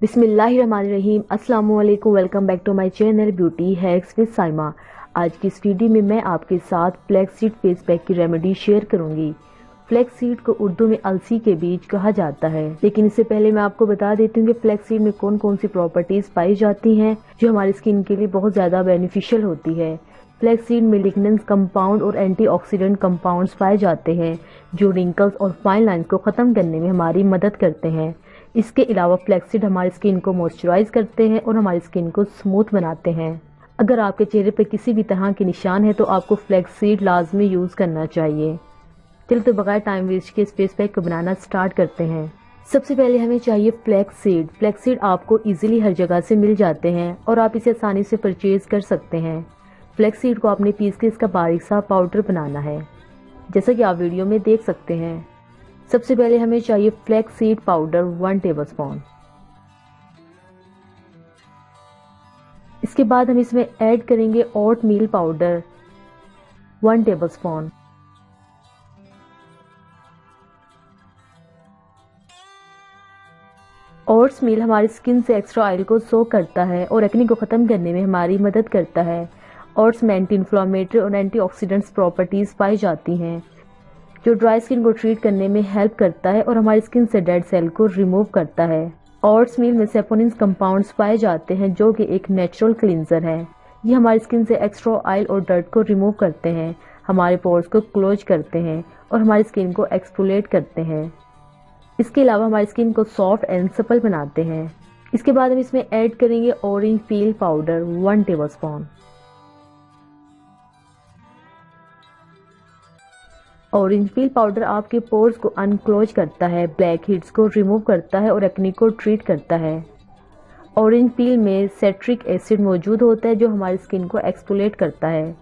बिस्मिल्लाहिर्रहमानिर्रहीम। अस्सलाम वालेकुम। Welcome back to my channel beauty hacks with Saima. आज की इस वीडियो में मैं आपके साथ फ्लैक्स सीड फेस पैक की रेमेडी शेयर करूंगी। फ्लैक्स सीड को उर्दू में अलसी के बीज कहा जाता है, लेकिन इससे पहले मैं आपको बता देती हूँ कि फ्लैक्स सीड में कौन कौन सी प्रॉपर्टीज पाई जाती हैं जो हमारी स्किन के लिए बहुत ज्यादा बेनिफिशियल होती है। फ्लैक्स सीड में लिग्नेंस कंपाउंड और एंटीऑक्सीडेंट कंपाउंड्स पाए जाते हैं जो रिंकल्स और फाइन लाइंस को खत्म करने में हमारी मदद करते हैं। इसके अलावा फ्लैक्स सीड हमारी स्किन को मॉइस्चराइज करते हैं और हमारी स्किन को स्मूथ बनाते हैं। अगर आपके चेहरे पर किसी भी तरह के निशान है तो आपको फ्लैक्स सीड लाजमी यूज करना चाहिए। चलिए तो बगैर टाइम वेस्ट के इस फेस पैक को बनाना स्टार्ट करते हैं। सबसे पहले हमें चाहिए फ्लैक्स सीड। फ्लैक्स सीड आपको इजीली हर जगह से मिल जाते हैं और आप इसे आसानी से परचेज कर सकते हैं। फ्लैक्स सीड को आपने पीस के इसका बारीक सा पाउडर बनाना है, जैसा कि आप वीडियो में देख सकते हैं। सबसे पहले हमें चाहिए फ्लैक्स सीड पाउडर 1 टेबलस्पून। इसके बाद हम इसमें ऐड करेंगे ओट मील पाउडर 1 टेबलस्पून। ओट्स मील हमारी स्किन से एक्स्ट्रा ऑयल को सोक करता है और एक्ने को खत्म करने में हमारी मदद करता है। ओट्स में एंटी इन्फ्लेमेटरी और एंटीऑक्सीडेंट्स प्रॉपर्टीज पाई जाती हैं जो ड्राई स्किन को ट्रीट करने में हेल्प करता है और हमारी स्किन से डेड सेल को रिमूव करता है। ओट्स मील में सेपोनिन्स कंपाउंड्स पाए जाते हैं जो कि एक नेचुरल क्लींजर है। ये हमारी स्किन से एक्स्ट्रा ऑयल और डर्ट को रिमूव करते हैं, हमारे पोर्स को क्लोज करते हैं और हमारी स्किन को एक्सफोलिएट करते हैं। इसके अलावा हमारी स्किन को सॉफ्ट एंड सपल बनाते हैं। इसके बाद हम इसमें ऐड करेंगे orange peel powder 1 tablespoon. Orange peel powder आपके पोर्स को अनक्लोज करता है, ब्लैक हेड्स को रिमूव करता है और एक्ने को ट्रीट करता है। ऑरेंज पील में सिट्रिक एसिड मौजूद होता है जो हमारी स्किन को एक्सफोलिएट करता है।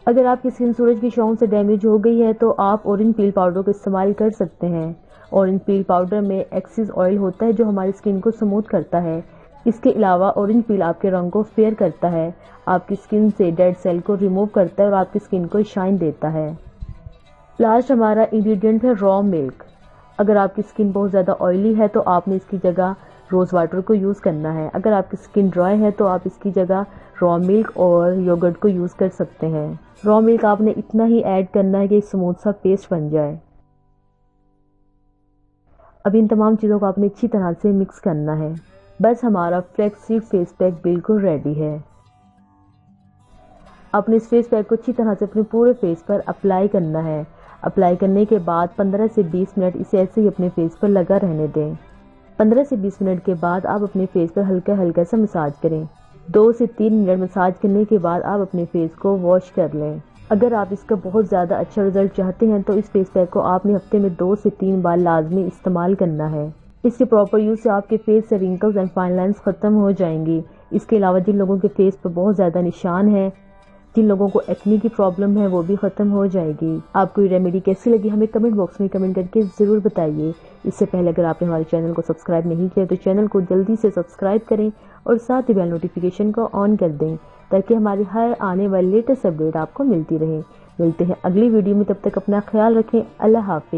अगर आपकी स्किन सूरज की छांव से डैमेज हो गई है तो आप ऑरेंज पील पाउडर का इस्तेमाल कर सकते हैं। ऑरेंज पील पाउडर में एक्सिस ऑयल होता है जो हमारी स्किन को स्मूथ करता है। इसके अलावा ऑरेंज पील आपके रंग को फेयर करता है, आपकी स्किन से डेड सेल को रिमूव करता है और आपकी स्किन को शाइन देता है। लास्ट हमारा इंग्रेडिएंट है रॉ मिल्क। अगर आपकी स्किन बहुत ज़्यादा ऑयली है तो आपने इसकी जगह रोज़ वाटर को यूज़ करना है। अगर आपकी स्किन ड्राई है तो आप इसकी जगह रॉ मिल्क और योगर्ट को यूज़ कर सकते हैं। रॉ मिल्क आपने इतना ही ऐड करना है कि स्मूथ सा पेस्ट बन जाए। अब इन तमाम चीज़ों को आपने अच्छी तरह से मिक्स करना है। बस हमारा फ्लैक्स सीड फेस पैक बिल्कुल रेडी है। आपने इस फेस पैक को अच्छी तरह से अपने पूरे फेस पर अप्लाई करना है। अप्लाई करने के बाद 15 से 20 मिनट इसे ऐसे ही अपने फेस पर लगा रहने दें। 15 से 20 मिनट के बाद आप अपने फेस पर हल्का हल्का सा मसाज करें। 2 से 3 मिनट मसाज करने के बाद आप अपने फेस को वॉश कर लें। अगर आप इसका बहुत ज़्यादा अच्छा रिजल्ट चाहते हैं तो इस फेस पैक को आपने हफ्ते में 2 से 3 बार लाजमी इस्तेमाल करना है। इसके प्रॉपर यूज़ से आपके फेस से रिंकल्स एंड फाइन लाइंस ख़त्म हो जाएंगी। इसके अलावा जिन लोगों के फेस पर बहुत ज़्यादा निशान है, जिन लोगों को एक्ने की प्रॉब्लम है, वो भी खत्म हो जाएगी। आपको ये रेमेडी कैसी लगी हमें कमेंट बॉक्स में कमेंट करके ज़रूर बताइए। इससे पहले अगर आपने हमारे चैनल को सब्सक्राइब नहीं किया तो चैनल को जल्दी से सब्सक्राइब करें और साथ ही बेल नोटिफिकेशन को ऑन कर दें ताकि हमारी हर आने वाली लेटेस्ट अपडेट आपको मिलती रहे। मिलते हैं अगली वीडियो में, तब तक अपना ख्याल रखें। अल्लाह हाफिज़।